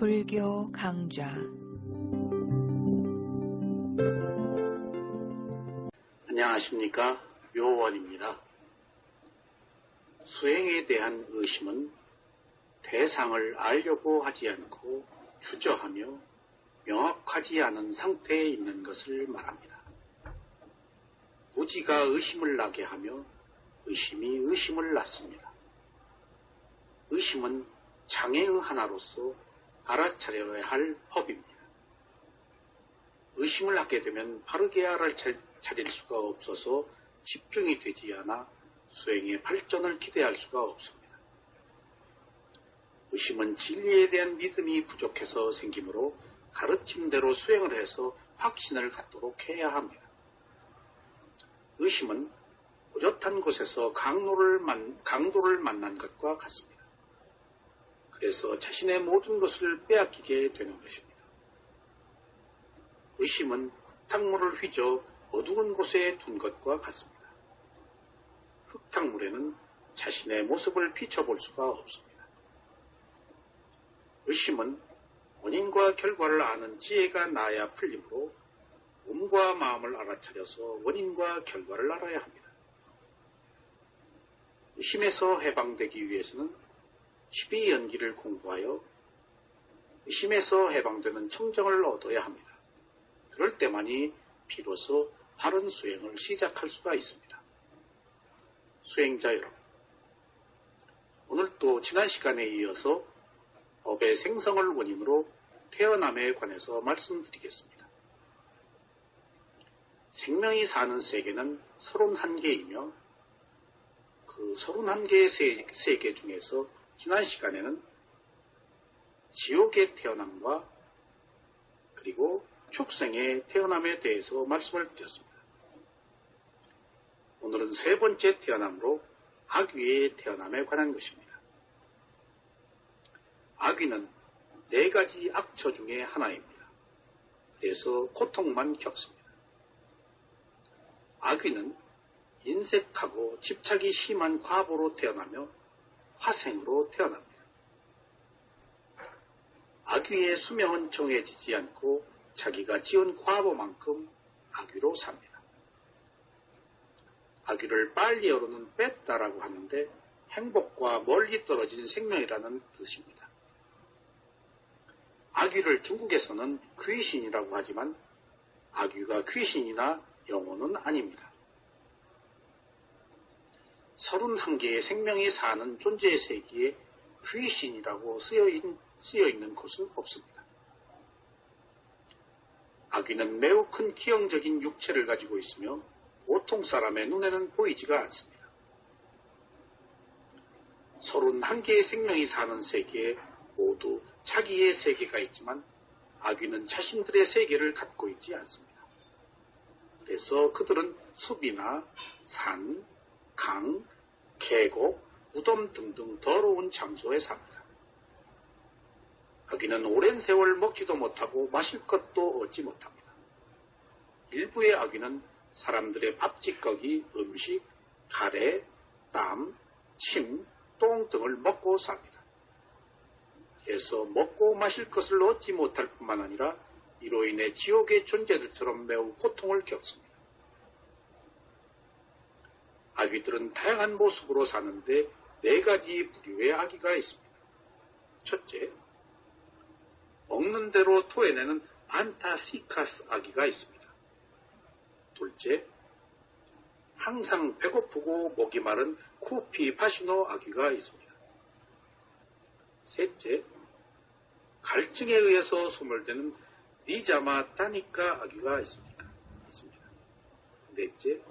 불교 강좌 안녕하십니까, 묘원입니다. 수행에 대한 의심은 대상을 알려고 하지 않고 주저하며 명확하지 않은 상태에 있는 것을 말합니다. 무지가 의심을 나게 하며 의심이 의심을 낳습니다. 의심은 장애의 하나로서 알아차려야 할 법입니다. 의심을 하게 되면 바르게 알아차릴 수가 없어서 집중이 되지 않아 수행의 발전을 기대할 수가 없습니다. 의심은 진리에 대한 믿음이 부족해서 생기므로 가르침대로 수행을 해서 확신을 갖도록 해야 합니다. 의심은 오젓한 곳에서 강도를 만난 것과 같습니다. 그래서 자신의 모든 것을 빼앗기게 되는 것입니다. 의심은 흙탕물을 휘저 어두운 곳에 둔 것과 같습니다. 흙탕물에는 자신의 모습을 비춰볼 수가 없습니다. 의심은 원인과 결과를 아는 지혜가 나야 풀리므로 몸과 마음을 알아차려서 원인과 결과를 알아야 합니다. 의심에서 해방되기 위해서는 12연기를 공부하여 의심에서 해방되는 청정을 얻어야 합니다. 그럴 때만이 비로소 바른 수행을 시작할 수가 있습니다. 수행자 여러분, 오늘 또 지난 시간에 이어서 법의 생성을 원인으로 태어남에 관해서 말씀드리겠습니다. 생명이 사는 세계는 31개이며 그 31개의 세계 중에서 지난 시간에는 지옥의 태어남과 그리고 축생의 태어남에 대해서 말씀을 드렸습니다. 오늘은 세 번째 태어남으로 아귀의 태어남에 관한 것입니다. 아귀는 4가지 악처 중에 하나입니다. 그래서 고통만 겪습니다. 아귀는 인색하고 집착이 심한 과보로 태어나며 화생으로 태어납니다. 아귀의 수명은 정해지지 않고 자기가 지은 과보만큼 아귀로 삽니다. 아귀를 빨리 여르는 뺐다라고 하는데 행복과 멀리 떨어진 생명이라는 뜻입니다. 아귀를 중국에서는 귀신이라고 하지만 아귀가 귀신이나 영혼은 아닙니다. 31개의 생명이 사는 존재의 세계에 귀신이라고 쓰여있는 곳은 없습니다. 아귀는 매우 큰 기형적인 육체를 가지고 있으며 보통 사람의 눈에는 보이지가 않습니다. 31개의 생명이 사는 세계에 모두 자기의 세계가 있지만 아귀는 자신들의 세계를 갖고 있지 않습니다. 그래서 그들은 숲이나 산, 강, 계곡, 무덤 등등 더러운 장소에 삽니다. 아귀는 오랜 세월 먹지도 못하고 마실 것도 얻지 못합니다. 일부의 아귀는 사람들의 밥짓거기, 음식, 가래, 땀, 침, 똥 등을 먹고 삽니다. 그래서 먹고 마실 것을 얻지 못할 뿐만 아니라 이로 인해 지옥의 존재들처럼 매우 고통을 겪습니다. 아귀들은 다양한 모습으로 사는데 4가지 부류의 아귀가 있습니다. 첫째, 먹는 대로 토해내는 안타시카스 아귀가 있습니다. 둘째, 항상 배고프고 목이 마른 쿠피 파시노 아귀가 있습니다. 셋째, 갈증에 의해서 소멸되는 니자마 타니카 아귀가 있습니다. 넷째,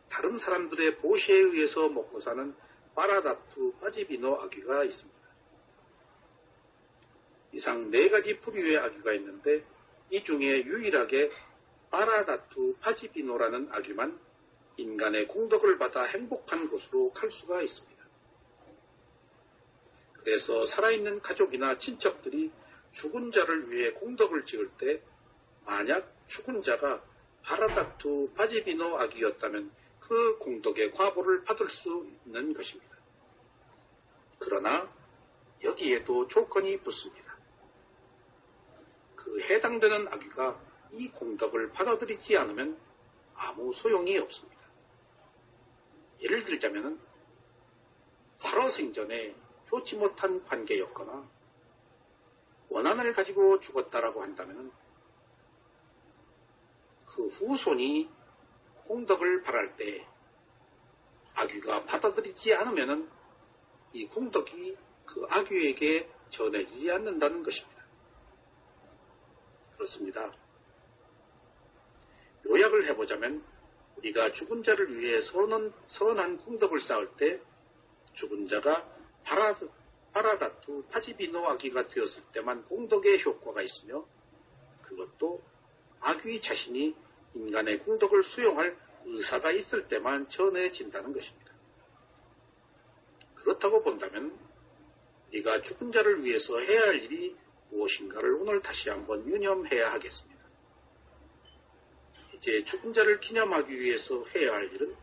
다른 사람들의 보시에 의해서 먹고 사는 파라다투 파지비노 아귀가 있습니다. 이상 4가지 부류의 아귀가 있는데 이 중에 유일하게 파라다투 파지비노라는 아귀만 인간의 공덕을 받아 행복한 곳으로 갈 수가 있습니다. 그래서 살아있는 가족이나 친척들이 죽은 자를 위해 공덕을 지을 때 만약 죽은 자가 파라다투 파지비노 아귀였다면 그 공덕의 과보를 받을 수 있는 것입니다. 그러나 여기에도 조건이 붙습니다. 그 해당되는 아귀가 이 공덕을 받아들이지 않으면 아무 소용이 없습니다. 예를 들자면 살아생전에 좋지 못한 관계였거나 원한을 가지고 죽었다라고 한다면 그 후손이 공덕을 바랄 때 아귀가 받아들이지 않으면 이 공덕이 그 아귀에게 전해지지 않는다는 것입니다. 그렇습니다. 요약을 해보자면 우리가 죽은 자를 위해 선한 공덕을 쌓을 때 죽은 자가 바라다투 파지비노 아귀가 되었을 때만 공덕의 효과가 있으며 그것도 아귀 자신이 인간의 공덕을 수용할 의사가 있을 때만 전해진다는 것입니다. 그렇다고 본다면 우리가 죽은 자를 위해서 해야 할 일이 무엇인가를 오늘 다시 한번 유념해야 하겠습니다. 이제 죽은 자를 기념하기 위해서 해야 할 일은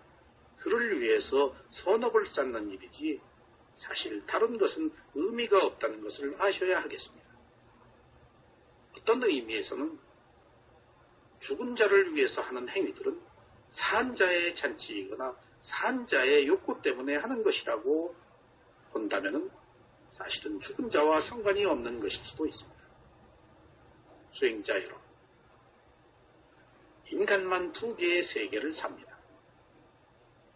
그를 위해서 선업을 쌓는 일이지 사실 다른 것은 의미가 없다는 것을 아셔야 하겠습니다. 어떤 의미에서는 죽은 자를 위해서 하는 행위들은 산자의 잔치이거나 산자의 욕구 때문에 하는 것이라고 본다면 사실은 죽은 자와 상관이 없는 것일 수도 있습니다. 수행자 여러분, 인간만 두 개의 세계를 삽니다.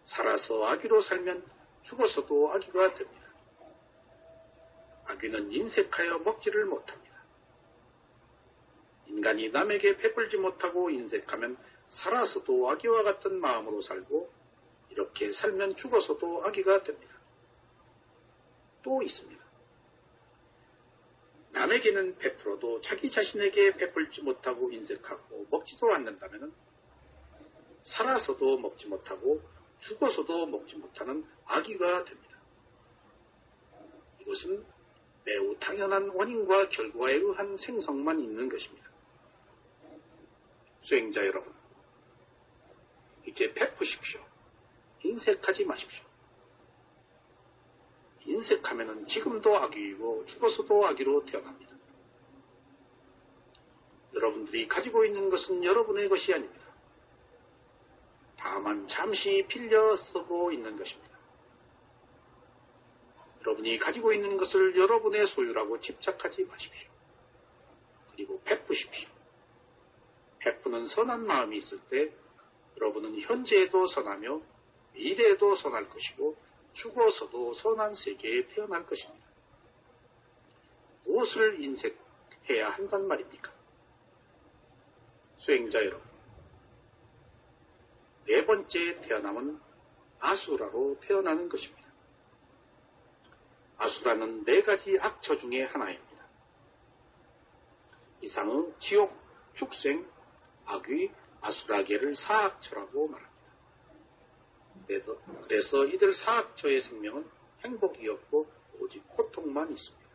살아서 아귀로 살면 죽어서도 아귀가 됩니다. 아귀는 인색하여 먹지를 못합니다. 인간이 남에게 베풀지 못하고 인색하면 살아서도 아귀와 같은 마음으로 살고 이렇게 살면 죽어서도 아귀가 됩니다. 또 있습니다. 남에게는 베풀어도 자기 자신에게 베풀지 못하고 인색하고 먹지도 않는다면 살아서도 먹지 못하고 죽어서도 먹지 못하는 아귀가 됩니다. 이것은 매우 당연한 원인과 결과에 의한 생성만 있는 것입니다. 수행자 여러분, 이제 베푸십시오. 인색하지 마십시오. 인색하면 지금도 아귀이고 죽어서도 아귀로 태어납니다. 여러분들이 가지고 있는 것은 여러분의 것이 아닙니다. 다만 잠시 빌려 쓰고 있는 것입니다. 여러분이 가지고 있는 것을 여러분의 소유라고 집착하지 마십시오. 그리고 베푸십시오. 베푸는 선한 마음이 있을 때 여러분은 현재에도 선하며 미래에도 선할 것이고 죽어서도 선한 세계에 태어날 것입니다. 무엇을 인색해야 한단 말입니까? 수행자 여러분, 네 번째 태어남은 아수라로 태어나는 것입니다. 아수라는 네 가지 악처 중에 하나입니다. 이상의 지옥, 축생, 아귀, 아수라계를 사악처라고 말합니다. 그래서 이들 사악처의 생명은 행복이 없고 오직 고통만 있습니다.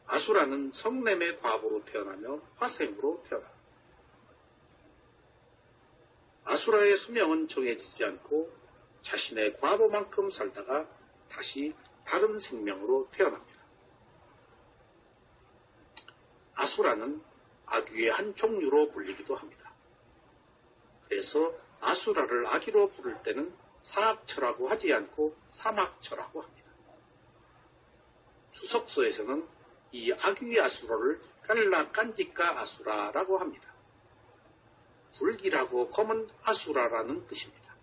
아수라는 성냄의 과부로 태어나며 화생으로 태어납니다. 아수라의 수명은 정해지지 않고 자신의 과부만큼 살다가 다시 다른 생명으로 태어납니다. 아수라는 아귀의 한 종류로 불리기도 합니다. 그래서 아수라를 아귀로 부를 때는 사악처라고 하지 않고 사막처라고 합니다. 주석서에서는 이 아귀 아수라를 깔라깐지까 아수라라고 합니다. 불길하고 검은 아수라라는 뜻입니다.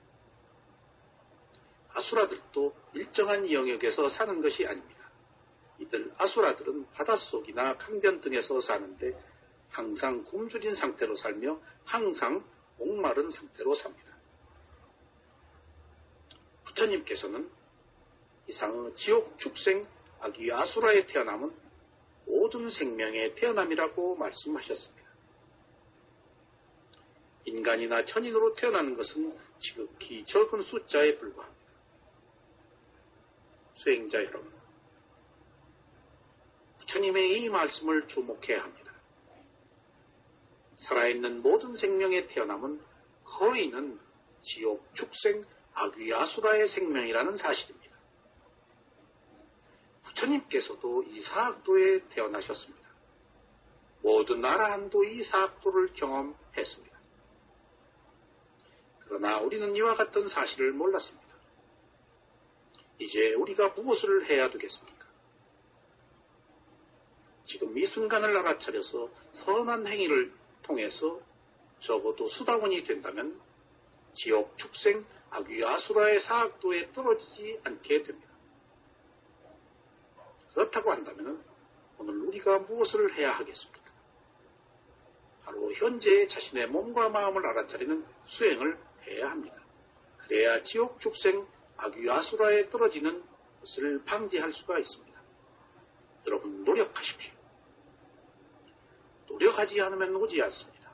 아수라들도 일정한 영역에서 사는 것이 아닙니다. 이들 아수라들은 바닷속이나 강변 등에서 사는데 항상 굶주린 상태로 살며 항상 목마른 상태로 삽니다. 부처님께서는 이상의 지옥, 축생, 아귀, 아수라의 태어남은 모든 생명의 태어남이라고 말씀하셨습니다. 인간이나 천인으로 태어나는 것은 지극히 적은 숫자에 불과합니다. 수행자 여러분, 부처님의 이 말씀을 주목해야 합니다. 살아있는 모든 생명의 태어남은 거의는 지옥, 축생, 아귀, 아수라의 생명이라는 사실입니다. 부처님께서도 이 사학도에 태어나셨습니다. 모든 아라한도 이 사학도를 경험했습니다. 그러나 우리는 이와 같은 사실을 몰랐습니다. 이제 우리가 무엇을 해야 되겠습니까? 지금 이 순간을 알아차려서 선한 행위를 통해서 적어도 수다원이 된다면 지옥, 축생, 악귀, 아수라의 사학도에 떨어지지 않게 됩니다. 그렇다고 한다면 오늘 우리가 무엇을 해야 하겠습니까? 바로 현재 자신의 몸과 마음을 알아차리는 수행을 해야 합니다. 그래야 지옥, 축생, 악귀, 아수라에 떨어지는 것을 방지할 수가 있습니다. 여러분 노력하십시오. 노력하지 않으면 오지 않습니다.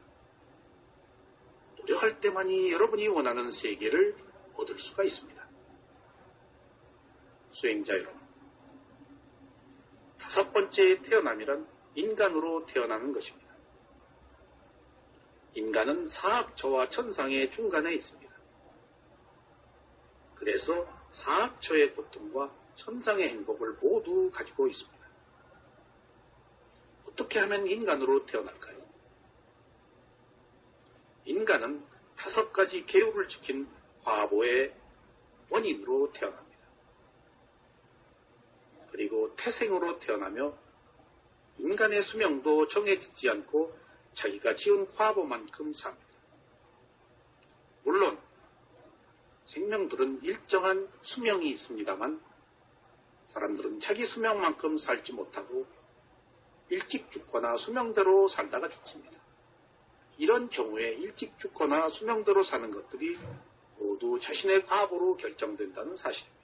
노력할 때만이 여러분이 원하는 세계를 얻을 수가 있습니다. 수행자 여러분, 다섯 번째 태어남이란 인간으로 태어나는 것입니다. 인간은 사학처와 천상의 중간에 있습니다. 그래서 사학처의 고통과 천상의 행복을 모두 가지고 있습니다. 어떻게 하면 인간으로 태어날까요? 인간은 다섯 가지 계율을 지킨 과보의 원인으로 태어납니다. 그리고 태생으로 태어나며 인간의 수명도 정해지지 않고 자기가 지은 과보만큼 삽니다. 물론 생명들은 일정한 수명이 있습니다만 사람들은 자기 수명만큼 살지 못하고 일찍 죽거나 수명대로 살다가 죽습니다. 이런 경우에 일찍 죽거나 수명대로 사는 것들이 모두 자신의 과보로 결정된다는 사실입니다.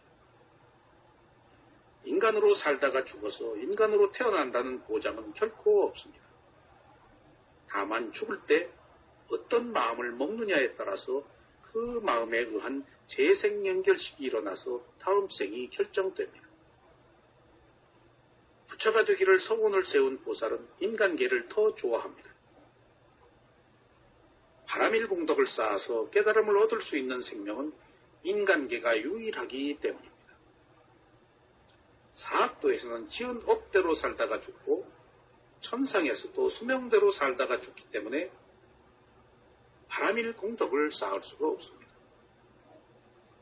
인간으로 살다가 죽어서 인간으로 태어난다는 보장은 결코 없습니다. 다만 죽을 때 어떤 마음을 먹느냐에 따라서 그 마음에 의한 재생연결식이 일어나서 다음 생이 결정됩니다. 부처가 되기를 서원을 세운 보살은 인간계를 더 좋아합니다. 바람일공덕을 쌓아서 깨달음을 얻을 수 있는 생명은 인간계가 유일하기 때문입니다. 사학도에서는 지은 업대로 살다가 죽고 천상에서도 수명대로 살다가 죽기 때문에 바람일공덕을 쌓을 수가 없습니다.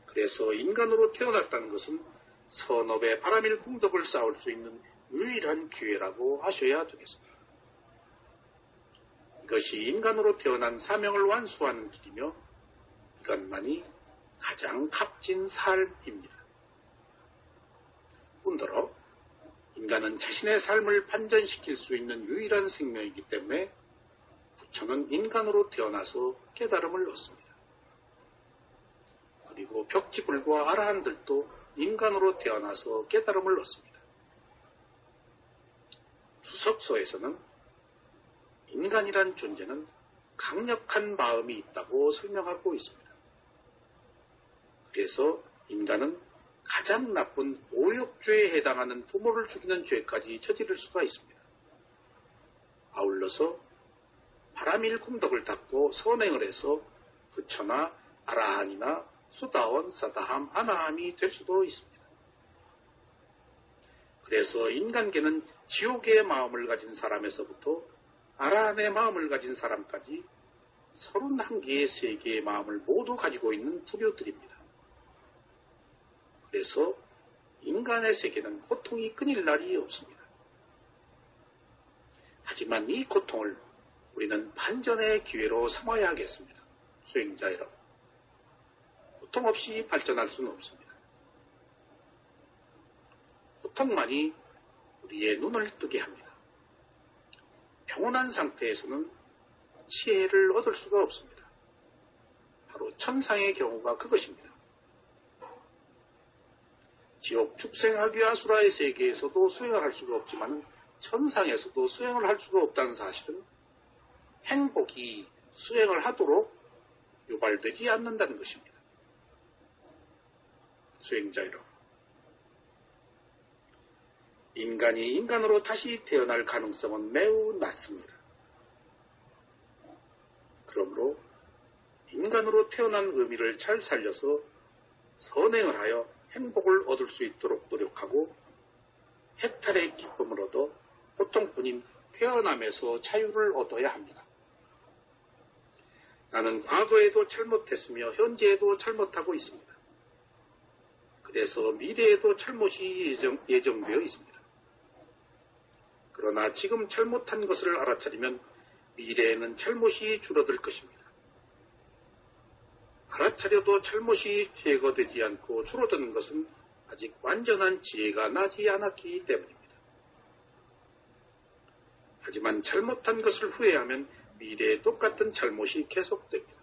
그래서 인간으로 태어났다는 것은 선업의 바람일공덕을 쌓을 수 있는 유일한 기회라고 하셔야 되겠습니다. 이것이 인간으로 태어난 사명을 완수하는 길이며 이것만이 가장 값진 삶입니다. 뿐더러 인간은 자신의 삶을 반전시킬 수 있는 유일한 생명이기 때문에 부처는 인간으로 태어나서 깨달음을 얻습니다. 그리고 벽지불과 아라한들도 인간으로 태어나서 깨달음을 얻습니다. 주석서에서는 인간이란 존재는 강력한 마음이 있다고 설명하고 있습니다. 그래서 인간은 가장 나쁜 오욕죄에 해당하는 부모를 죽이는 죄까지 저지를 수가 있습니다. 아울러서 바람일공덕을 닦고 선행을 해서 부처나 아라한이나 수다원, 사다함, 아나함이 될 수도 있습니다. 그래서 인간계는 지옥의 마음을 가진 사람에서부터 아라한의 마음을 가진 사람까지 31개의 세계의 마음을 모두 가지고 있는 부류들입니다. 그래서 인간의 세계는 고통이 끊일 날이 없습니다. 하지만 이 고통을 우리는 반전의 기회로 삼아야 하겠습니다. 수행자 여러분, 고통 없이 발전할 수는 없습니다. 고통만이 우리의 눈을 뜨게 합니다. 평온한 상태에서는 지혜를 얻을 수가 없습니다. 바로 천상의 경우가 그것입니다. 지옥, 축생, 악귀, 아수라의 세계에서도 수행을 할 수가 없지만 천상에서도 수행을 할 수가 없다는 사실은 행복이 수행을 하도록 유발되지 않는다는 것입니다. 수행자 여러분, 인간이 인간으로 다시 태어날 가능성은 매우 낮습니다. 그러므로 인간으로 태어난 의미를 잘 살려서 선행을 하여 행복을 얻을 수 있도록 노력하고 일탈의 기쁨을 얻어 고통뿐인 태어남에서 자유를 얻어야 합니다. 나는 과거에도 잘못했으며 현재에도 잘못하고 있습니다. 그래서 미래에도 잘못이 예정되어 있습니다. 그러나 지금 잘못한 것을 알아차리면 미래에는 잘못이 줄어들 것입니다. 알아차려도 잘못이 제거되지 않고 줄어드는 것은 아직 완전한 지혜가 나지 않았기 때문입니다. 하지만 잘못한 것을 후회하면 미래에 똑같은 잘못이 계속됩니다.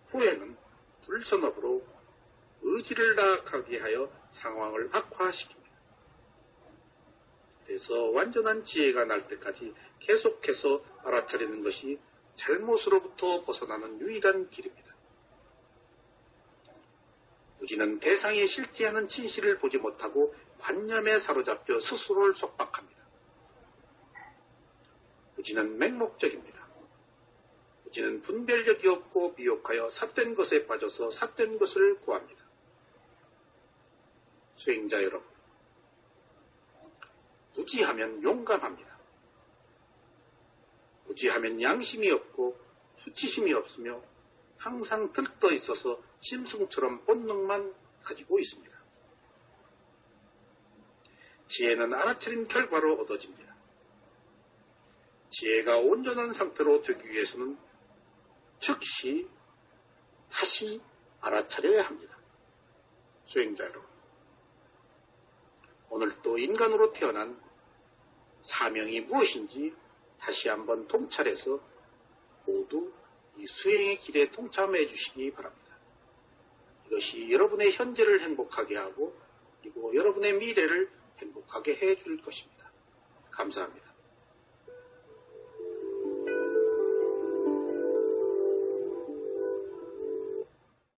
후회는 불선업으로 의지를 나락하게 하여 상황을 악화시킵니다. 그래서 완전한 지혜가 날 때까지 계속해서 알아차리는 것이 잘못으로부터 벗어나는 유일한 길입니다. 무지는 대상에 실제하는 진실을 보지 못하고 관념에 사로잡혀 스스로를 속박합니다. 무지는 맹목적입니다. 무지는 분별력이 없고 미혹하여 삿된 것에 빠져서 삿된 것을 구합니다. 수행자 여러분, 무지하면 용감합니다. 무지하면 양심이 없고 수치심이 없으며 항상 들떠 있어서 짐승처럼 본능만 가지고 있습니다. 지혜는 알아차린 결과로 얻어집니다. 지혜가 온전한 상태로 되기 위해서는 즉시 다시 알아차려야 합니다. 수행자 여러분, 오늘 또 인간으로 태어난 사명이 무엇인지 다시 한번 통찰해서 모두 이 수행의 길에 동참해 주시기 바랍니다. 이것이 여러분의 현재를 행복하게 하고 그리고 여러분의 미래를 행복하게 해 줄 것입니다. 감사합니다.